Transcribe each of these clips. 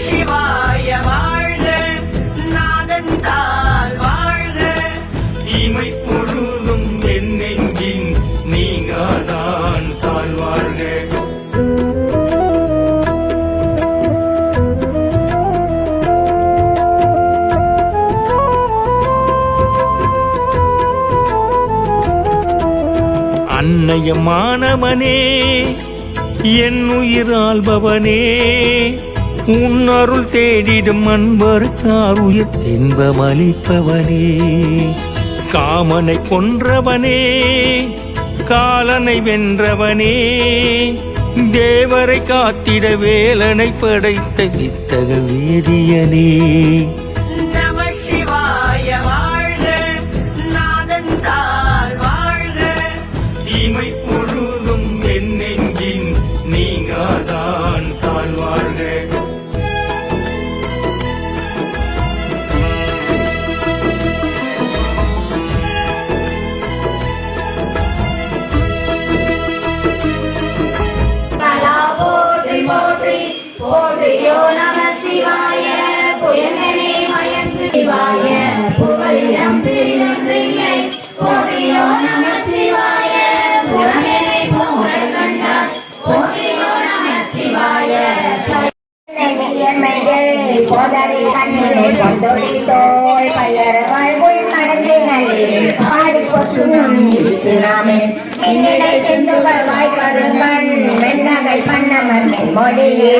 சிவாய வாழ்க, நாதந்தால் வாழ்க. இமை பொழுதும் என் நெஞ்சின் நீங்காதான் தாழ்வாழ்க. அன்னையமானவனே என் உயிராள்பவனே, உன் அருள் தேடிடும் அன்பருக்கார் உயிர் இன்பமளிப்பவனே. காமனை கொன்றவனே, காலனை வென்றவனே, தேவரை காத்திட வேலனை படைத்த வித்தக வேதியனே. நம சிவாய வாழ்க, நாதந்தால் வாழ்க. இமை பொழுதும் என் நெஞ்சின் நீங்காதான் தாழ்வாழ்க. போற்றியோ நம சிவாய, புயங்கனே மயங்கு சிவாய, புகழிடம் பிரிதொன்றில்லை. போற்றியோ நம சிவாய, புகழனை பொங்கல் கண்டார். போற்றியோ நம சிவாய. போதரை கண்ணிலே கொண்டொடி தோல் பையர் வாழ்வுள் மடங்கை நல்லே பாடிப்போ சுண்ணம் நாமே என்னிடை செந்துவர் வாய்க்கருங்கண் மென்னகை பண்ணமர் மொழியே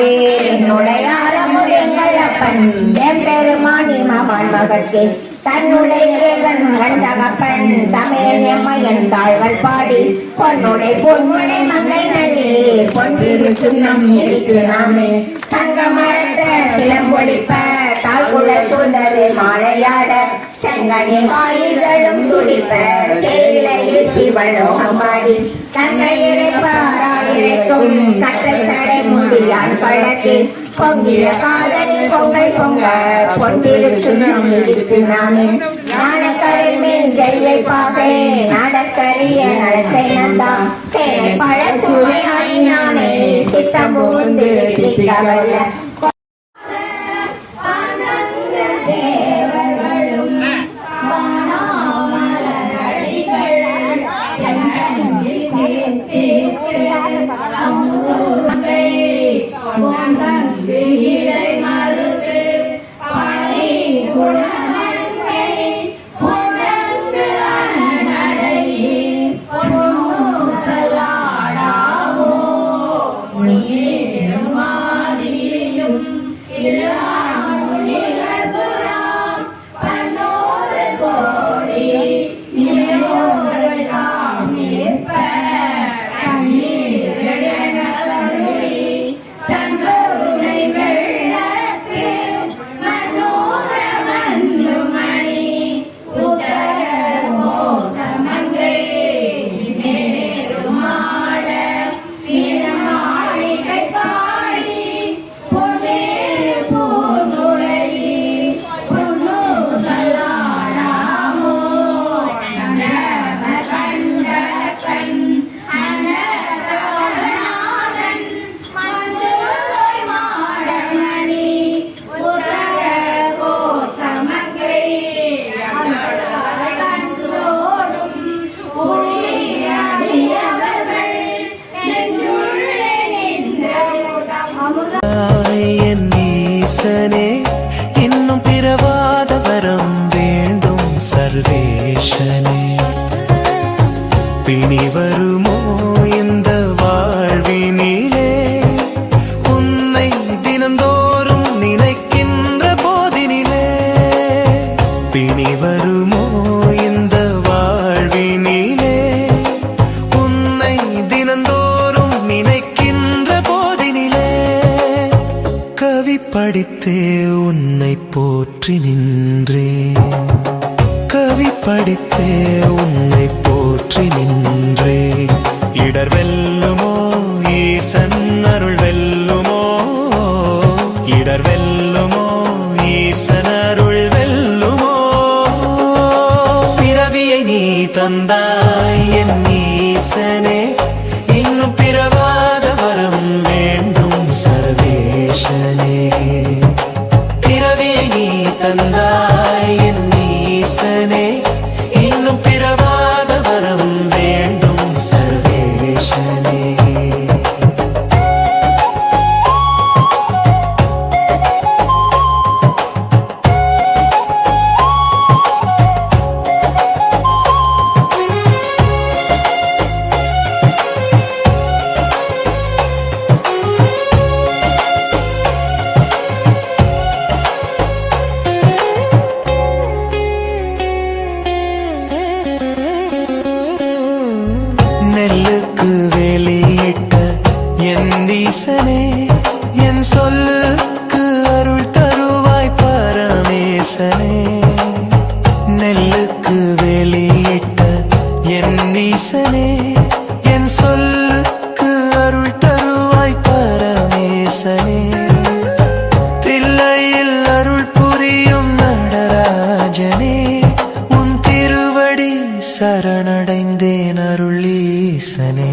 என்னுடையார முயங்களப்பன் என் பெருமானி மாமான் மகட்கே தன்னுடைய தேவன் கண்டகப்பன் தமிழ் எம்மையன் தாழ்வல் பாடி பொன்னுடை பொன்முனை மங்கை நல்லே பொன்றிரு சுண்ணம் இருக்கு நாமே சங்கமரத்த சிலம்பொழிப்ப தாழ்குள சுந்தரு மாலையாட செங்கனி வாயிலும் துடிப்ப சேலையில் சிவலோகம் பாடி தங்கை இறைப்பாராயிருக்கும் கற்றை சடை முடியான் பழத்தில் பொங்கிய காதலி பொங்கல் பொங்க பொன்றிரு சுண்ணம் இருக்கு நாமே நாணக்கரிமீன் ஜெய்யை பாகை நாடக்கரிய நடத்தை நந்தா தேனை பழ சூளை ஆயினானே சித்தம் புகுந்து திக்கவல்ல இன்னும் பிறவாத வரம் வேண்டும் சர்வேஷனே. பிணி வருமோ இந்த வாழ்வினிலே, உன்னை தினந்தோறும் நினைக்கின்ற போதினிலே. பிணி வருமோ இந்த வாழ்வினிலே, உன்னை தினந்தோறும் நினைக்கின்ற போதினிலே. கவி படித்தே உன்னை போற்றி நின்றேன், கவி படித்தே உன்னை போற்றி நின்றேன். இடர் வெல்லுமோ ஈசன் அருள் வெல்லுமோ, இடர் வெல்லுமோ ஈசன் அருள் வெல்லுமோ. பிறவியை நீ தந்தாய் என் ஈசனே, இன்னும் பிறவாத வரம் வேண்டும் சர்வேஷனே. சரணடைந்தேன் அருளீசனே.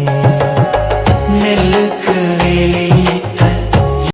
நெல்லுக்கு வேலி